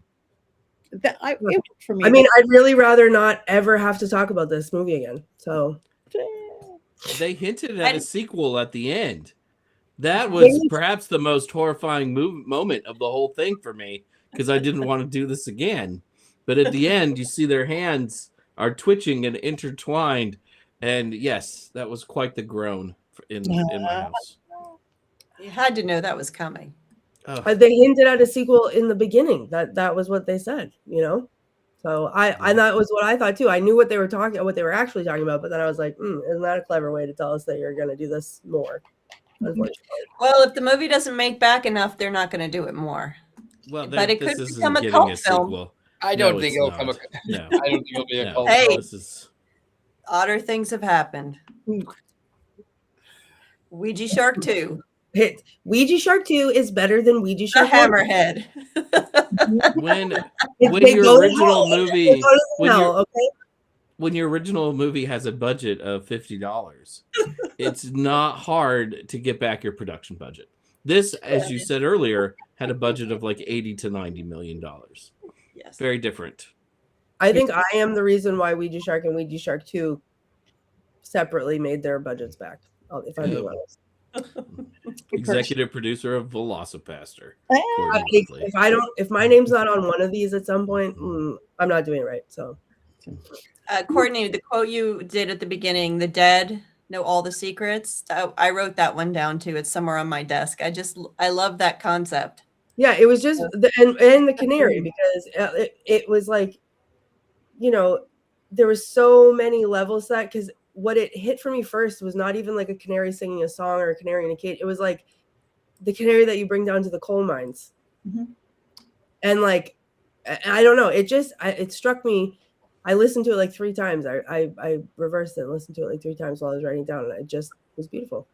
worked for me. I mean, I'd really rather not ever have to talk about this movie again. So they hinted at a sequel at the end. That was perhaps the most horrifying moment of the whole thing for me, because I didn't want to do this again. But at the end, you see their hands are twitching and intertwined. And yes, that was quite the groan in my house. You had to know that was coming. They hinted at a sequel in the beginning. That was what they said, you know? So that was what I thought too. I knew what they were actually talking about, but then I was like, isn't that a clever way to tell us that you're going to do this more? Unfortunately. Well, if the movie doesn't make back enough, they're not going to do it more. Well, but it could become a cult film. I don't think it'll come. No, I don't think it'll be a cult film. Hey, odder things have happened. Ouija Shark 2. Ouija Shark 2 is better than Ouija Shark 1. Hammerhead. When your original movie has a budget of $50, it's not hard to get back your production budget. This, as you said earlier, had a budget of like $80 to $90 million. Yes. Very different. I think I am the reason why Ouija Shark and Ouija Shark 2 separately made their budgets back, if I'm being honest. Executive producer of Velocipaster. If my name's not on one of these at some point, I'm not doing it right. So Courtney, the quote you did at the beginning, the dead know all the secrets. I wrote that one down too. It's somewhere on my desk. I love that concept. Yeah, it was just and the canary, because it was like, you know, there was so many levels to that, because what it hit for me first was not even like a canary singing a song or a canary in a cage. It was like the canary that you bring down to the coal mines. Mm-hmm. And like, I don't know, it struck me. I listened to it like 3 times. I reversed it and listened to it like 3 times while I was writing it down, and it just was beautiful.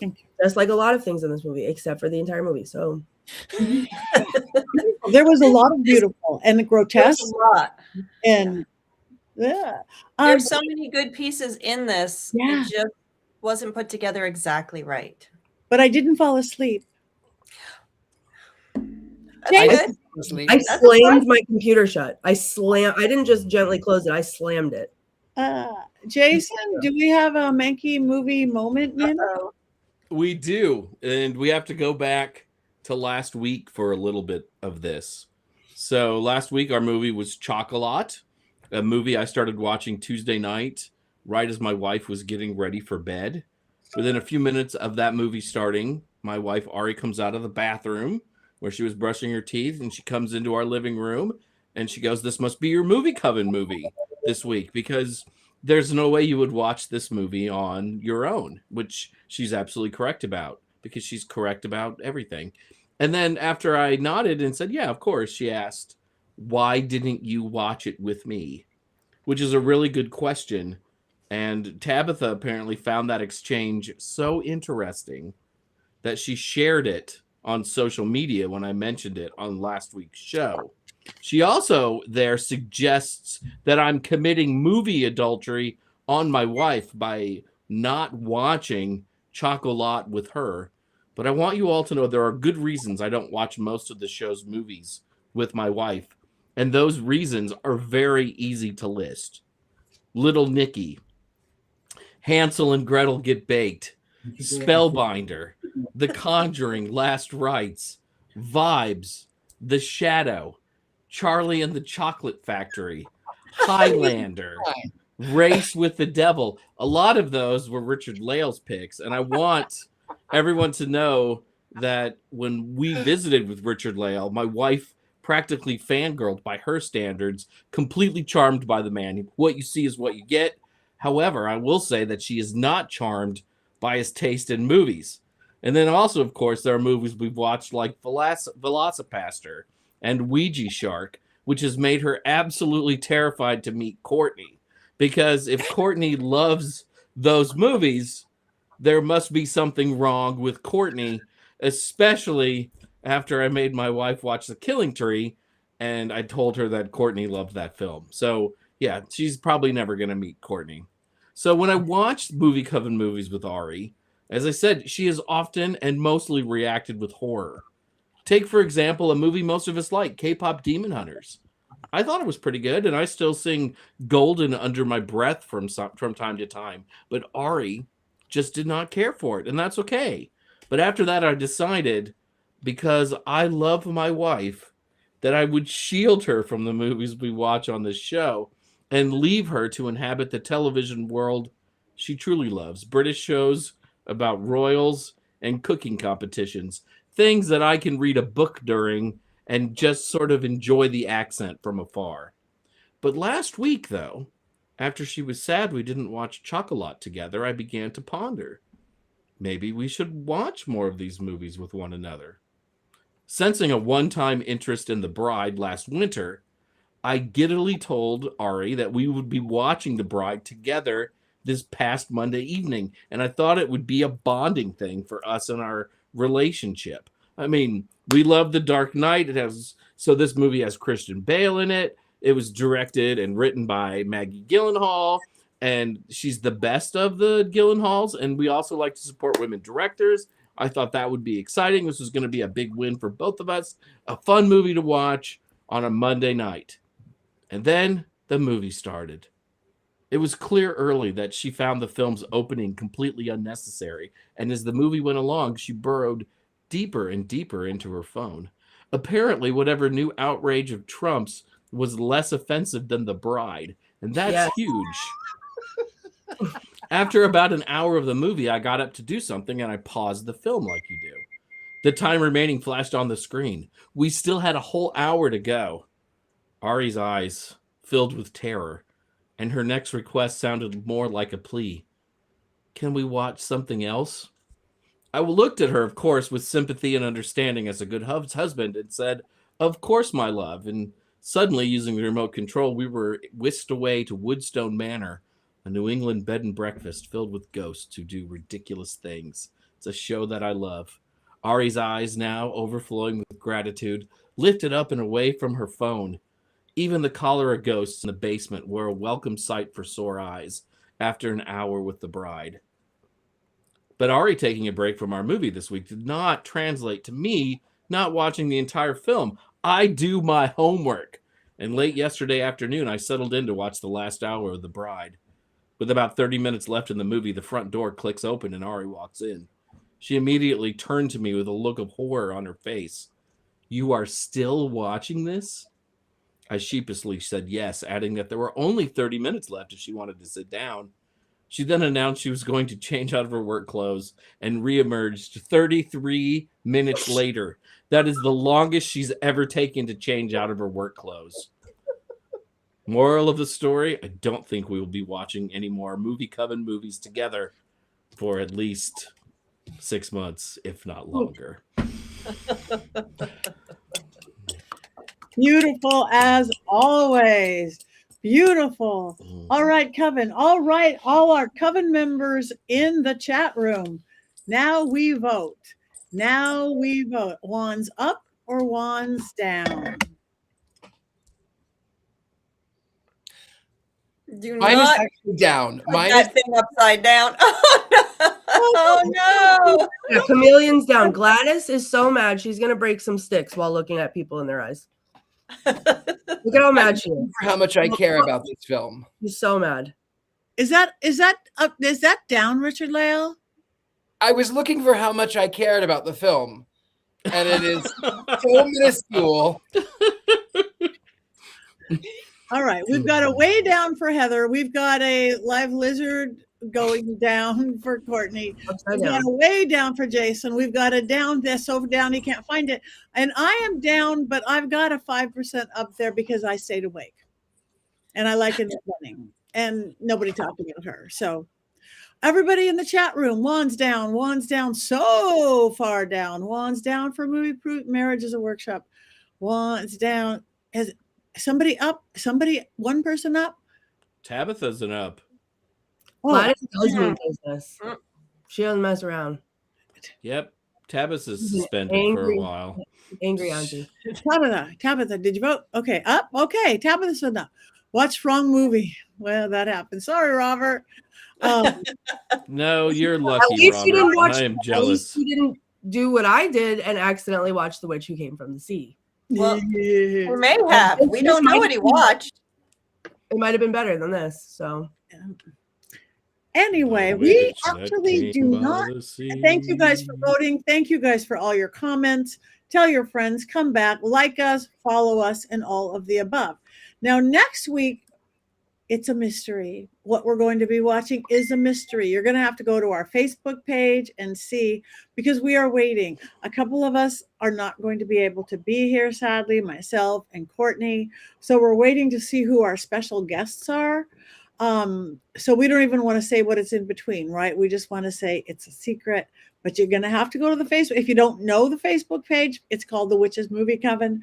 Thank you. Just like a lot of things in this movie, except for the entire movie. So there was a lot of beautiful and the grotesque. A lot. And yeah. There's so many good pieces in this. Yeah. It just wasn't put together exactly right. But I didn't fall asleep. I slammed my computer shut. I didn't just gently close it. I slammed it. Jason, do we have a Mankey movie moment? We do. And we have to go back to last week for a little bit of this. So last week, our movie was Chocolat, a movie I started watching Tuesday night, right as my wife was getting ready for bed. Within a few minutes of that movie starting, my wife, Ari, comes out of the bathroom where she was brushing her teeth, and she comes into our living room, and she goes, "This must be your movie Coven movie this week," because there's no way you would watch this movie on your own, which she's absolutely correct about, because she's correct about everything. And then after I nodded and said, yeah, of course, she asked, why didn't you watch it with me? Which is a really good question. And Tabitha apparently found that exchange so interesting that she shared it on social media when I mentioned it on last week's show. She also there suggests that I'm committing movie adultery on my wife by not watching Chocolat with her. But I want you all to know there are good reasons I don't watch most of the show's movies with my wife. And those reasons are very easy to list. Little Nicky, Hansel and Gretel Get Baked, Spellbinder, The Conjuring, Last Rites, Vibes, The Shadow, Charlie and the Chocolate Factory, Highlander, Race with the Devil. A lot of those were Richard-Lael's picks, and I want everyone to know that when we visited with Richard-Lael, my wife practically fangirled by her standards, completely charmed by the man. What you see is what you get. However, I will say that she is not charmed by his taste in movies. And then also, of course, there are movies we've watched like Velocipaster and Ouija Shark, which has made her absolutely terrified to meet Courtney. Because if Courtney loves those movies, there must be something wrong with Courtney, especially after I made my wife watch The Killing Tree, and I told her that Courtney loved that film. So, yeah, she's probably never going to meet Courtney. So when I watched Movie Coven movies with Ari, as I said, she has often and mostly reacted with horror. Take, for example, a movie most of us like, K-Pop Demon Hunters. I thought it was pretty good, and I still sing Golden under my breath from time to time. But Ari just did not care for it, and that's okay. But after that, I decided, because I love my wife, that I would shield her from the movies we watch on this show and leave her to inhabit the television world she truly loves. British shows about royals and cooking competitions. Things that I can read a book during and just sort of enjoy the accent from afar. But last week, though, after she was sad we didn't watch Chocolat together, I began to ponder. Maybe we should watch more of these movies with one another. Sensing a one-time interest in The Bride last winter, I giddily told Ari that we would be watching The Bride together this past Monday evening, and I thought it would be a bonding thing for us and our relationship. I mean, we love The Dark Knight. This movie has Christian Bale in it. It was directed and written by Maggie Gyllenhaal, and she's the best of the Gyllenhaals, and we also like to support women directors. I thought that would be exciting. This was going to be a big win for both of us. A fun movie to watch on a Monday night. And then the movie started. It was clear early that she found the film's opening completely unnecessary, and as the movie went along, she burrowed deeper and deeper into her phone. Apparently, whatever new outrage of Trump's was less offensive than The Bride, and that's huge. After about an hour of the movie, I got up to do something, and I paused the film like you do. The time remaining flashed on the screen. We still had a whole hour to go. Ari's eyes filled with terror, and her next request sounded more like a plea. Can we watch something else? I looked at her, of course, with sympathy and understanding as a good husband, and said, of course, my love. And suddenly, using the remote control, we were whisked away to Woodstone Manor, a New England bed and breakfast filled with ghosts who do ridiculous things. It's a show that I love. Ari's eyes, now overflowing with gratitude, lifted up and away from her phone. Even the cholera ghosts in the basement were a welcome sight for sore eyes after an hour with The Bride. But Ari taking a break from our movie this week did not translate to me not watching the entire film. I do my homework. And late yesterday afternoon, I settled in to watch the last hour of The Bride. With about 30 minutes left in the movie, the front door clicks open and Ari walks in. She immediately turned to me with a look of horror on her face. You are still watching this? I sheepishly said yes, adding that there were only 30 minutes left if she wanted to sit down. She then announced she was going to change out of her work clothes and reemerged 33 minutes later. That is the longest she's ever taken to change out of her work clothes. Moral of the story, I don't think we will be watching any more Movie Coven movies together for at least 6 months, if not longer. Beautiful as always. Beautiful. All right, Coven. All right, all our Coven members in the chat room. Now we vote. Now we vote. Wands up or wands down? Do Mine is not actually down. put Mine is that thing upside down. Oh no! Yeah, chameleon's down. Gladys is so mad she's gonna break some sticks while looking at people in their eyes. Look at how mad she is. for how much I care about this film. She's so mad. Is that down, Richard-Lael? I was looking for how much I cared about the film, and it is so minuscule. All right, we've got a way down for Heather. We've got a live lizard going down for Courtney. We've got a way down for Jason. We've got a down that's so down he can't find it. And I am down, but I've got a 5% up there because I stayed awake. And I like Annette Bening. And nobody talked about her. So everybody in the chat room, wands down so far down. Wands down for movie proof. Marriage is a workshop. Wands down. Has somebody up? One person up? Tabitha's an up. Oh, Gladys does mean business. She doesn't mess around. Yep. Tabitha's suspended for a while. Angry auntie. Tabitha, did you vote? Okay, up. Okay, Tabitha said no. Watch wrong movie. Well, that happened. Sorry, Robert. No, you're At lucky, least you didn't Robert. watch. I am At least jealous. you didn't do what I did and accidentally watch The Witch Who Came from the Sea. Well, we may have. We don't know what he watched. It might have been better than this. So Anyway, we actually do not. Thank you guys for voting. Thank you guys for all your comments. Tell your friends, come back, like us, follow us, and all of the above. Now, next week, it's a mystery. What we're going to be watching is a mystery. You're going to have to go to our Facebook page and see, because we are waiting. A couple of us are not going to be able to be here, sadly, myself and Courtney. So we're waiting to see who our special guests are. So we don't even want to say what it's in between, right? We just want to say it's a secret, but you're going to have to go to the Facebook. If you don't know the Facebook page, it's called The Witches Movie Coven.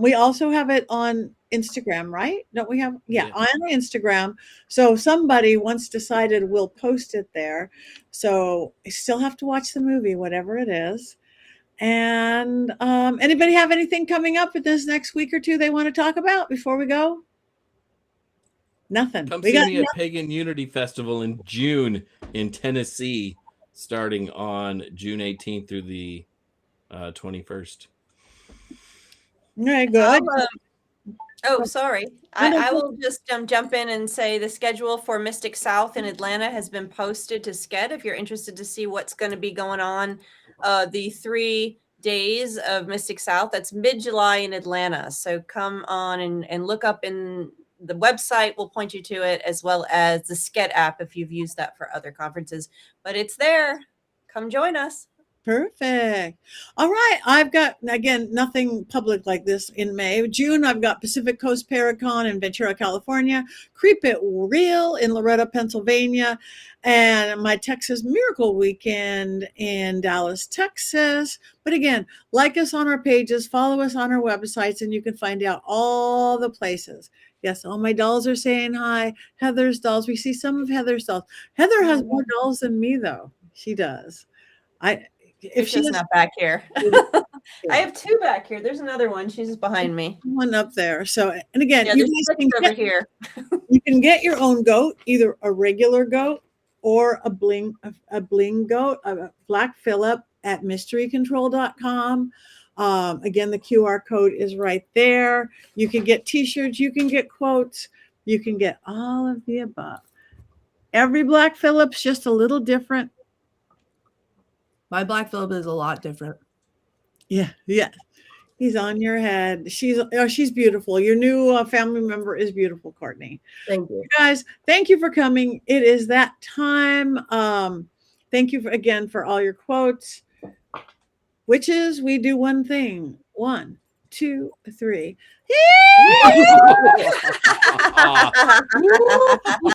We also have it on Instagram, right? Don't we have? Yeah, on Instagram. So somebody once decided we'll post it there. So you still have to watch the movie, whatever it is. And anybody have anything coming up in this next week or two they want to talk about before we go? Nothing. Come see me at Pagan Unity Festival in June in Tennessee, starting on June 18th through the 21st. Very good. Oh, sorry. I will just jump in and say the schedule for Mystic South in Atlanta has been posted to Sked. If you're interested to see what's going to be going on, the 3 days of Mystic South, that's mid-July in Atlanta. So come on and look up in the website. We'll point you to it, as well as the Sked app if you've used that for other conferences. But it's there. Come join us. Perfect. All right. I've got, again, nothing public like this in May. June, I've got Pacific Coast Paracon in Ventura, California, Creep It Real in Loretto, Pennsylvania, and my Texas Miracle Weekend in Dallas, Texas. But again, like us on our pages, follow us on our websites, and you can find out all the places. Yes, all my dolls are saying hi. Heather's dolls. We see some of Heather's dolls. Heather has more dolls than me, though. She does. If she's not back here. I have 2 back here. There's another one. She's just behind me. One up there. So, and again, Yeah, you there's guys 6 can over here. you can get your own goat, either a regular goat or a bling goat, a Black Phillip at mysterycontrol.com. Again, the QR code is right there. You can get t-shirts, you can get quotes, you can get all of the above. Every Black Phillip's just a little different. my Black Phillip is a lot different. Yeah. He's on your head. She's beautiful. Your new family member is beautiful, Courtney. Thank you. Guys, thank you for coming. It is that time. Thank you again for all your quotes. Witches, we do one thing. 1, 2, 3.